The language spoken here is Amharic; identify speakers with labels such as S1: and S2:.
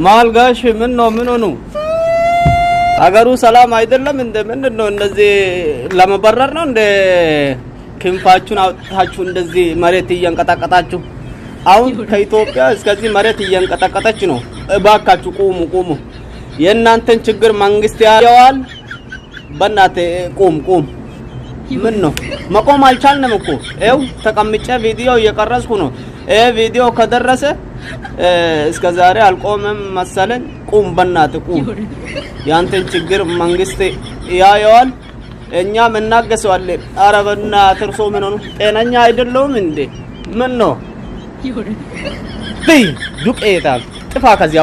S1: ማልጋሽ ምን ነው አገሩ ሰላም አይደለም ምንድነው እንደዚህ ለመበረር ነው እንደ ክንፋችሁን አውጥታችሁ እንደዚህ መሬት እያንቀጣቀጣችሁ አሁን ከኢትዮጵያ እስከዚህ መሬት እያንቀጣቀጣች ነው እባካችሁ ቁሙ የእናንተን ችግር መንግስት ያያዋል በእናቴ ቁም ምን ነው መቆም አልቻልንም እኮ ኤው ተቀምጬ ቪዲዮ እየቀረጽኩ ነው ቪዲዮ ከደረሰ እስከ ዛሬ አልቆመም መሰለን ቁም በእናቴ ቁም ያንተን ችግር መንግስት ያያዋል እኛም እናገሰዋለን ኧረ በእናትህ እርሶ ምን ሆኑ ጤነኛ አይደለም እንዴ ምን ነው ዱቄታ ጥፋ ከዚያ